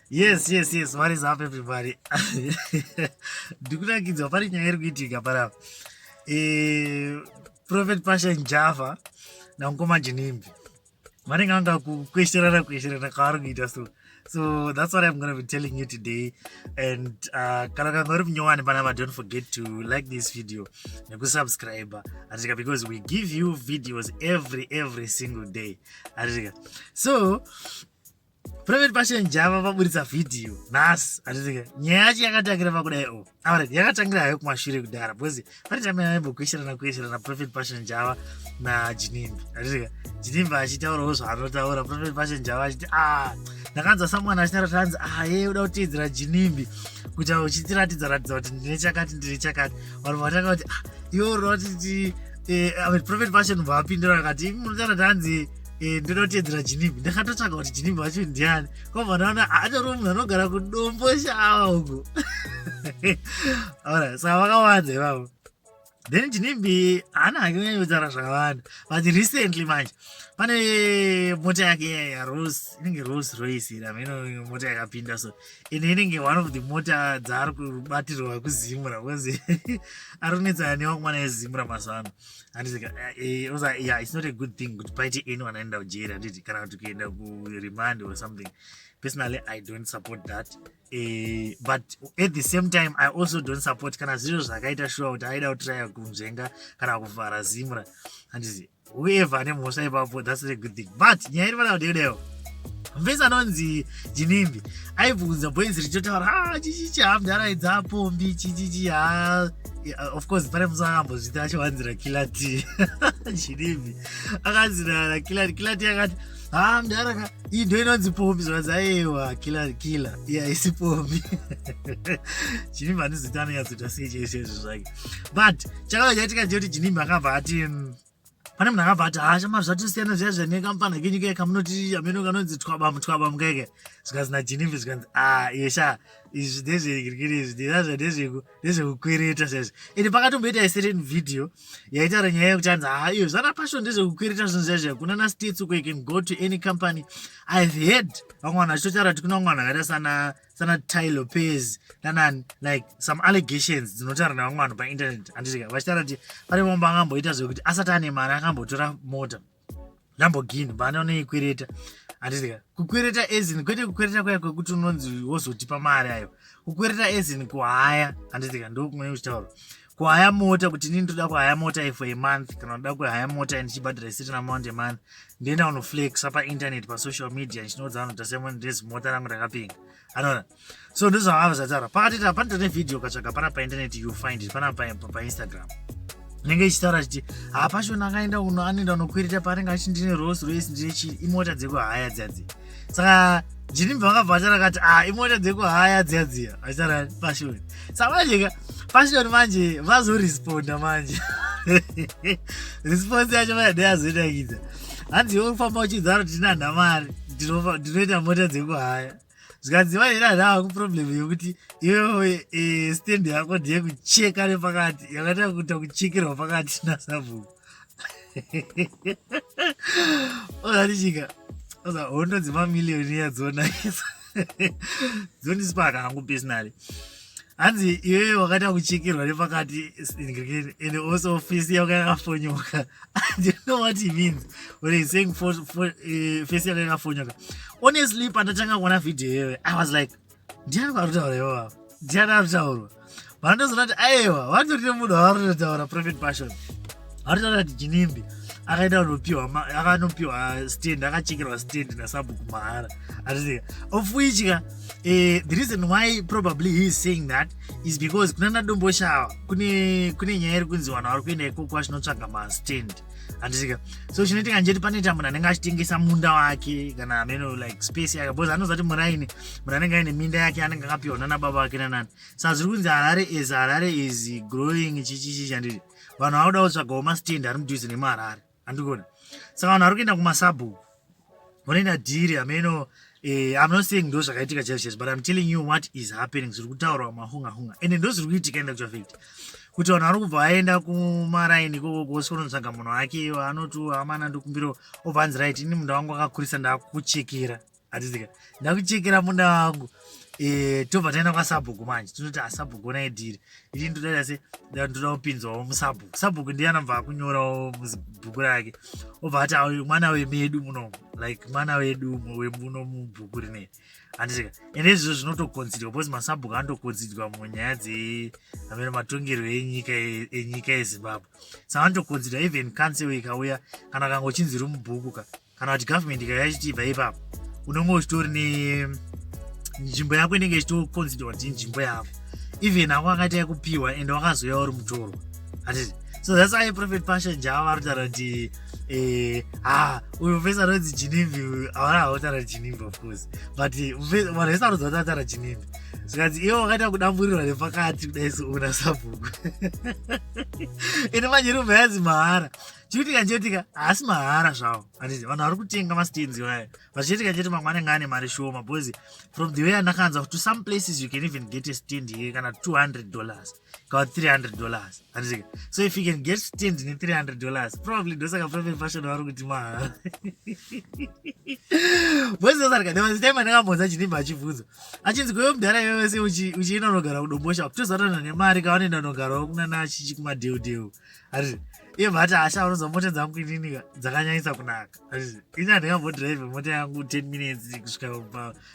Yes. What is up, everybody? Ndikunakidzwa pane nyaya iri kuitika panapa. Prophet Passion Java naMukoma Jinimbi vanenge vanga kukwesherana kwavari kuita so that's what I'm going to be telling you today. And kana kanga uri munyowani panapa, don't forget to like this video nekusubscribe atika, because we give you videos every single day atika. So Prophet Passion Java vaburitsa video nhasi atika. Nyaya yacho yakatangira pakudai yakatangira hayo kumashure kudhara, because pane time yaimbokwesherana Prophet Passion Java naJinimbi atika. Jinimbi achitaurawo zvaanotaura, Prophet Passion Java achiti ndakanzwa someone achitaura tanzi yeye uda kuteedzera Jinimbi kuti uchitiratidza kuti ndine chakati vanhu vatanga kuti iwe uri kuti Prophet Passion vapindura akati munotaura tanzi ndoda kuteedzera Jinimbi. Ndakatotsvaga kuti Jinimbi wacho ndiani, kobva ndaona atoriwo munhu anogara kudombo shava uko. Saka vakawanza ivavo. Then Jinimbi haana hake kunyanya kutaura zvakawanda, but recently manje pane mota yake yaRolls, inenge Rolls Royce ameno mota yakapinda, so ine inenge one of the mota dzaari kubatirwa kuzimura, because ari kunetsana newakumana ezimura mazuva ano. Handisika yeah, it's not a good thing kuti paite anyone aenda kujera, handiti, kana kuti kuenda kuremand or something. Personally, I don't support that. But at the same time, I also don't support kana zviro zvakaita sure kuti aida kutraya kunzvenga kana kuvhara zimura, handiti. Whoever ane mhosva ipapo, that's a good thing. But nyaya iri pana kudeo mvesi anonzi Jinimbi aibvunza boys richitotaura chichichi hamdaraidza pombi chichichi of course pane musi akambozvita achiwanzira Killer T. Jinimbi akanzira Killer T akati mdaraka iyi ndo inonzi pombi, zvanzi aiwa killer isi pombi. Jinimbi handizoti anonyatsoita secheizvo zvake, but chakava chaitika kuti Jinimbi akabva ati pane munhu akabva ati shama zvatisiyana zviya zvenekampani kenyu kee kamunoti ameno kanonzi twaba mukaike, zvikanzi naJinimbi zvikanzi yesha izvi ndezvekirikiri izvi ndezvekukwereta zvezvi. Ende pakatomboita certain video yaitaura nyaya yekuti anzi iyo zvana passion ndezvekukwereta zvinhu zvezvi kuna nastates uko, you can go to any company. I've heard vamwe vanhu vachitotaura kuti kuna vamwe vanhu vakaita sana Ty Lopez nanani, like some allegations dzinotaura navamwe vanhu painternet, handisika vachitaura kuti pane vamwe vangamboita zvekuti asati ane mari akambotora mota Lamborghini vaanoikwereta, handisika. Kukwereta ezini kwete kukwereta kwaya kwekuti unonzi wozotipa mari ayo, kukwereta ezini kuhaya, handisika, ndo kumwe uchitaura kuhaya mota, kuti inini ndoda kuhaya mota for a month, kana ndoda kuhaya mota ndichibhadhira certain amount a month, ndienda unoflexa painternet pasocial media ndichinodza vanhu tasema ndezi mota rangu rakapenga, anoona. So ndozvavava zvataura pakati panito nevhidhiyo ukatsvaga pana painternet you find it, pana paInstagram inenge ichitaura chiti Passion akaenda uno anoenda unokwereta paanenge achi ndine Rolls Royce ndine imota dzekuhaya dziyadzi. Saka Jinimbi vakabva vakati imota dzekuhaya dziyadziya achitaura Passion. Saka manjeka Passion manje vazoresponda manje. Response yacho manje ndeyazoidakidza. Hanzi iwe kufamba uchidzara kuti ndina nhamari ndinoita mota dzekuhaya, zvikanzi vaina nhava kuproblem yokuti iwewe stand yako ndiye kucheka nepakati, yakaita kuita kuchekerwa pakati nasabhuku. Ozatichika hondo dzemamiliyoni yadzonakisa dzondisipaka hangu personally. Hanzi iwewe wakaita kuchekerwa nepakati, and also face yako yakafonyoka. I don't know what he means when he's saying face yako yakafonyoka. Honestly, pandatanga kuona video iyoyo, I was like, ndiani varutaura iwava, ndiani arutaurwa. Vandozona kuti aiwa vatorine munhu avarutaura Prophet Passion, varutaura kuti Jinimbi akaenda akanopiwa stand, akachekerwa stand nasabhuku mahara, handisika. Of which the reason why probably he is saying that is because kunana dombo shava kune nyaya iri kunzi vanhu vari kuenda ikoko vachinotsvaga mastand, handisika. So chinoitika njeti panoita munhu anenge achitengesa munda wake kana ameno like space yake, because anoziva kuti muraini munhu anenge aine minda yake anenge akapiwa nana baba vake nanani. Saka zviri kunzi Harare is growing chichichi, handiti vanhu vauda kutsvagawo mastand ari mudhuze nemuHarare, handikuona. Saka vanhu vari kuenda kumasabhuku vanoenda dhiri ameno. I'm not saying ndo zvakaitika chaizvo, but I'm telling you what is happening. Zviri kutaurwa mahunga ende ndo zviri kuitika enda kuchafekti kuti vanhu vari kubva vaenda kumaraini kosikonotsvaga munhu wake, anoti amana ndokumbiro obva anzi right, ini munda wangu akakurisa ndakuchekera, handizika ndakuchekera munda wangu tobva taenda kwasabhuku manje tinoti asabhuku onaidiri iti ndodaita se ndoda kupinzwawo musabhuku sabhuku ndiye anobva akunyorawo mubhuku rake obva ati auyu mwana wemedu munomu like mwana wedu wemuno mubhuku rineri handizika ende izvizvo zvinotokonzidwa bcause masabhuku anotokonzidwa munyaya dzeamene matongerwo enyika yezimbabwe saka anotokonzidwa even council ikauya kana kanga uchinzi iri mubhuku kana kuti government ikauya ichitibva ipapo unonge uchitori nzvimbo yako inenge ichitokonzidwa kuti nzvimbo yako even ako akaita yekupiwa ende wakazoya uri mutorwa hatiti so that's why Prophet Passion Java vari kutaura kuti uyu mufesa anonzi Chinimbi hawana hautaura Chinimbi of course but vanhu vese vanonzi vataura Chinimbi zvikanzi iwo wakaita kudamburirwa nepakati kudai souna sabhuku ende manje iri mhayazi mahara chikuitika nchetika haasi mahara zvavo handiti vanhu vari kutenga masitenzi wayo vachiitika chete mamwe anenge ane mari shoma because from the way andakanza to some places you can even get a stand here kana $200 kana $300 handitika so if you can get stand ne$300 probably ndosaka Prophet Passion vari kuti mahara bozosarika nevazitema ndakambonza Chinimbi achibvunzwa achinzi kwewe mudhara iwe wese uchienda unogara kudombosha kutozatana nemari kavanoenda unogarawo kunana chichi kumadheudheu handiti iye mati asha unoza mota dzangu kuininika dzakanyanyisa kunaka ini handingambodhiraivhe mota yangu 10 minutes kusvika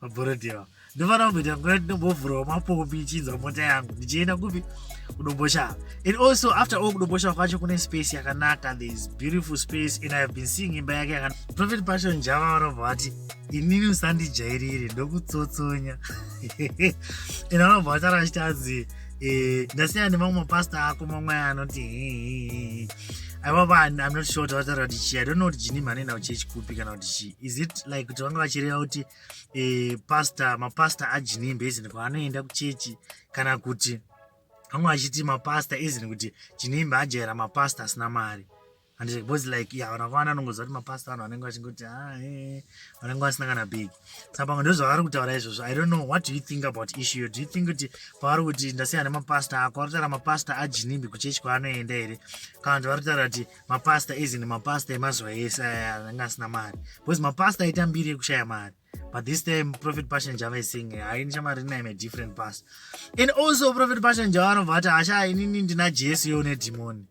pabhorodhewa ndofanira kumboita nguva ndinombovhurawo mapombi ichinzwa mota yangu ndichienda kupi kudombosha and also after all kudombosha kwacho kune space yakanaka there is beautiful space and I have been seeing imba yake yakanaka Prophet Passion Java vanobva vati inini usandijairire ndokutsotsonya and vanobva vataura vachitazi ndasiyana nemamwe mapasta ako mamwe anoti aiwapa I'm not sure kuti vataura kuti chii I don't know kuti Chinimbi anoenda kuchechi kupi kana kuti chii is it like kuti vanga vachireva kuti mapasta aChinimbi izini kwaanoenda kuchechi kana kuti vamwe vachiti mapasta izini kuti Chinimbi ajaira mapasta asina mari because like vanhu vakawanda anongoziva kuti mapasta anhu vanenge vachingoti vanenge vasina kana big saka pamwe ndozvavari kutaura izvozvo I don't know what do you think about issue do you think kuti pavari kuti ndasiyana nemapasta ako vari kutaura mapasta aChinimbi kuchechi kwaanoenda here kana kuti vari kutaura kuti mapasta izini mapasta emazuva ese aya anenge asina mari because mapasta aita mbiri yekushaya mari but this time Prophet Passion Java is saying haini chamari I'm a different pastor and also Prophet Passion Java anobva ati asha inini ndina Jesu yo nedhimoni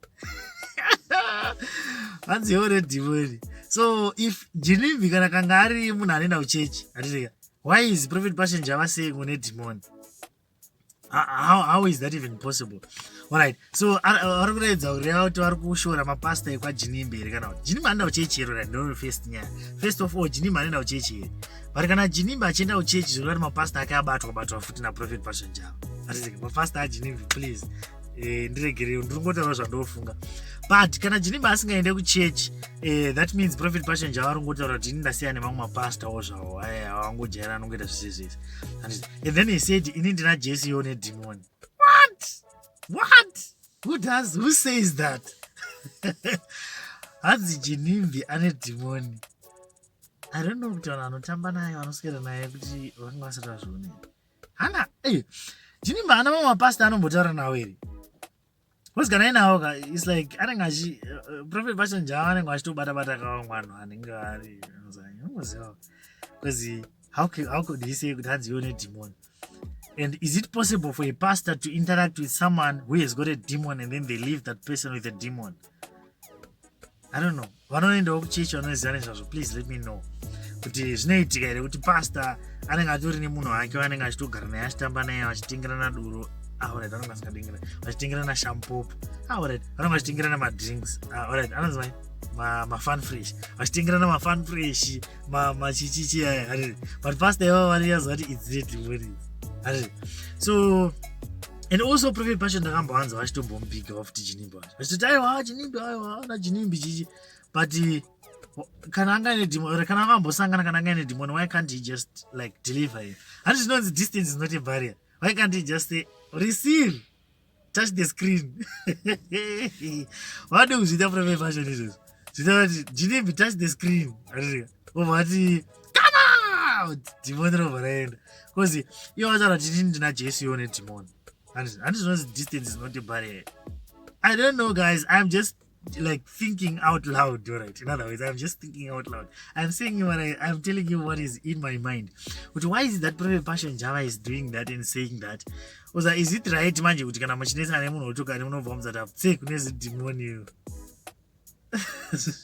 hanzi yo nedhimoni so if Chinimbi kana kanga ari munhu anoenda kuchechi hatitika why is Prophet Passion Java saying une demon how is that even possible alright so vari kuredza kureva kuti vari kushora mapasta ekwaChinimbi here kana kuti Chinimbi anoenda kuchechi here ndo first nyaya first of all Chinimbi anoenda kuchechi here vari kana Chinimbi achienda kuchechi zvinova kuti mapasta ake abatwa futi naProphet Passion Java hatitika mapasta aChinimbi please ndiregerei ndiringotaura zvandofunga but kana Chinimbi asingaende kuchechi that means Prophet Passion Java aringotaura kuti ini ndasiyana nemamwe mapastawo zvavo avangojaira anongoita zvese zvese and then he said ini ndina Jesu yo nedhimoni what who says that hanzi Chinimbi ane dhimoni I don't know kuti vanhu vanotamba naye vanoswera naye kuti vanga vasati vazvionera hana Chinimbi hana mamwe mapasta anombotaura nawo here because kana inawo it's like anenge Prophet Passion Java anenge achitobata-bata kavamwe vanhu anenge ari unongoziva because how could he say kuti hanzi yo nedhimoni and is it possible for a pastor to interact with someone who has got a demon and then they leave that person with a demon I don't know vanoendawo kuchechi vanoziva nezvazvo please let me know kuti zvinoitika here kuti pastor anenge atori nemunhu wake wanenge achitogara naye achitamba naye vachitengerana duro alright vanenge vasingadengera vachitengerana shampopo alright vanenge vachitengerana madrinks alright anonzi mafun fresh vachitengerana mafun fresh machichichi aya but pastor ivavo vanoyaziva kuti it's the demon so and also Prophet Passion ndakambowanza vachitombomupiga wafuti Chinimbi wacho vachitoti aiwa Chinimbi aiwa na Chinimbi chichi but kana angaine demon kana akambosangana kana angaine demon why can't he just like deliver him and zvinonzi distance is not a barrier why can't he just say receive touch the screen vade kuzviita Prophet Passion izvozvo zvita kuti Chinimbi touch the screen obva ati come out demon robva raenda because ivo vataura kuti ini ndina Jesu yone demon and zvinonzi distance is not a barrier I don't know guys I'm just like thinking out loud, alright? In other words, I'm just thinking out loud. I'm saying I'm telling you what is in my mind. But why is it that Prophet Passion Java is doing that and saying that? Was that, is it right manje kuti kana muchinesa nemunhu wotoka nemunobva muzata sei kune zidhimoni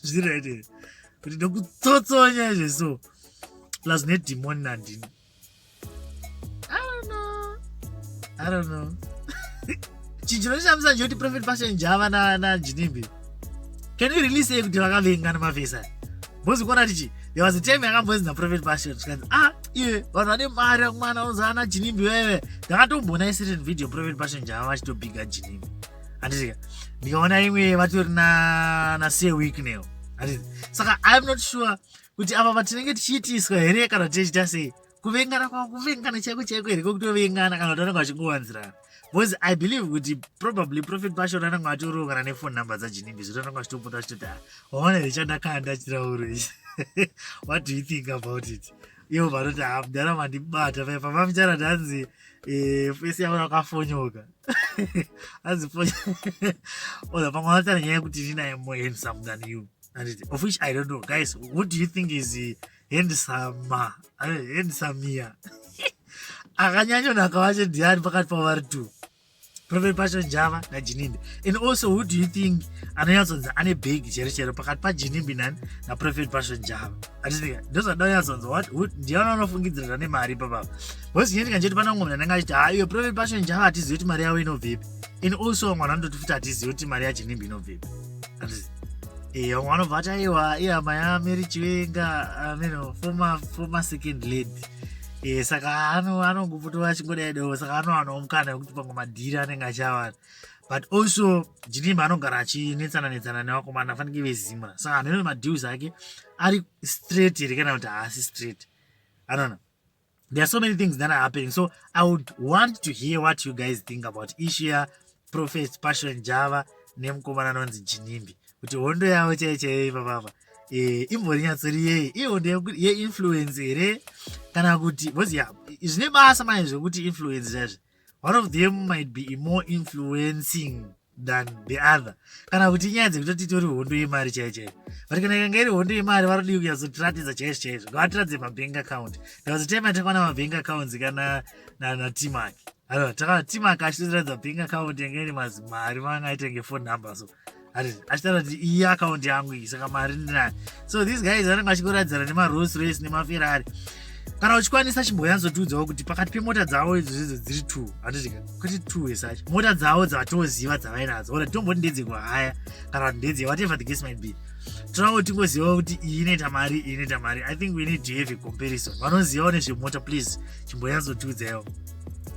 zviri right kuti ndokutsotsonye zveso plus nedhimoni nandini. I don't know. Chinchinoshamisa nje kuti Prophet Passion Java na Jinimbi, can you really say kuti vakavengana mavhesa? Mozikona tichi there was a time yakambozi na Prophet Passion tikanzi iwe vanhu vane mari yakumwana uzana Jinimbi wewe. Ndakatombona certain video Prophet Passion Java vachitobiga Jinimbi, handitika ndikaona imwe vatori na say week nayo, handiti. Saka I'm not sure kuti apa patinenge tichiitiswa here kana tichita sei, kuvengana kwakuvengana chaiko chaiko here kokutovengana kana kuti vanenge vachingowanzirana. Because I believe kuti probably Prophet Passion anenge atorogana nefone number dzaJinimbi zvoti anenge achitopota achitoti waona here chandakanda achitauro ichi. What do you think about it? Ivo vanoti mudara mandibata pamafichara ndanzi fesi yavo akafonyoka anzi oza pamwe vatara nyaya yekuti ndinaye more handsome than you, of which I don't know. Guys, what do you think is handsomeier? Akanyanyonaka vacho ndiani pakati pavari two, Prophet Passion Java naJinimbi? And also, who do you think anonyatsonzi ane big chero pakati paJinimbi na Prophet Passion Java? Atitika ndozvandonyatsonzi ndiana anofungidzira nemari ipapapa. Because ine ndikachiti pana mumwe anenge achiti iwe Prophet Passion Java hatizivi kuti mari yavo inobvepi, and also vamwe vanondoti futi hatizivi kuti mari yaJinimbi inobvepi. Vamwe vanobva ati aiwa ihama yaMary Chiwenga, former second lady. Saka anongopotova achingodaidawo, saka anowana mukana wekuti pamwe madhiri anenge achawana. But also Jinimbi anogara achinetsana nevakomana afanike vezimura, saka hanone madeals ake ari straight here kana kuti haasi straight. I don't know. There are so many things that are happening, so I would want to hear what you guys think about issue ya Prophet Passion Java nemukomana anonzi Jinimbi, kuti hondo yavo chaichaiyo ipapapa imbori nyatsori yei, ihondo yeinfluence here kana kuti zvine basa manje zvekuti influence chazvo. One of them might be more influencing than the other, kana kuti nyaya dzekutoti itori hondo yemari chaichaiyo. But kana ikanga iri hondo yemari varodi kunyatsotiratidza chaizvo ngavatiradze mabank account. There was a time atakaona mabank accounts kana naTimak, takaona Timak achitotiradza bank account yanga ine mazimari vanga aita ngefone number, so achitaura kuti iyi account yangu iyi, saka mari ndinayo. So these guys vanenge vachingoradzana nemaRolls Royce nemaFerrari. Kana uchikwanisa chimboyanzotudzawo kuti pakati pemota dzavo izvozvo dziri 2, handitika kuti 2 esacho mota dzavo dzatoziva dzavainadzo, ora tomboti ndedzekuhaya kana kuti ndedze whatever the case might be, tonango tingozivawo kuti iyi inoita mari, iyi inoita mari. I think we need to have a comparison. Vanozivawo nezvemota, please chimboyanzotudzawo.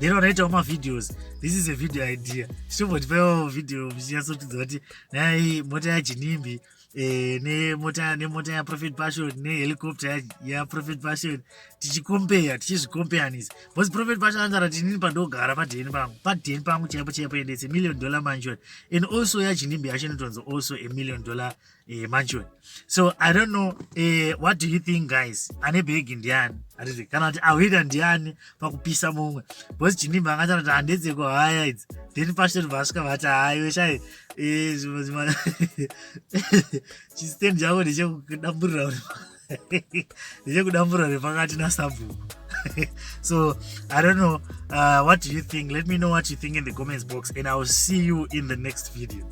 Then wanaitawo mavideos, this is a video idea, chitombotipaiwo video muchinyatsotudza kuti nai mota yaJinimbi nemota yaProphet Passion nehelicopter yaProphet Passion tichizvikompeyanisa. Because Prophet Passion anzara kuti inini pandogara padheni pangu chaipo ende it's $1 million mansion, and also yaJinimbi yacho inotonzi also $1 million mansion. So I don't know, what do you think guys? Ane bhegi ndiani? Kana kuti awida ndiani pakupisa mumwe? Because Jinimbi angataura kuti handedzekuhaya idzi, then Passion vasvika vati hayi shai chistand chako ndechekudamburira repakati nasabhuku. So I don't know, what do you think? Let me know what you think in the comments box, and I will see you in the next video.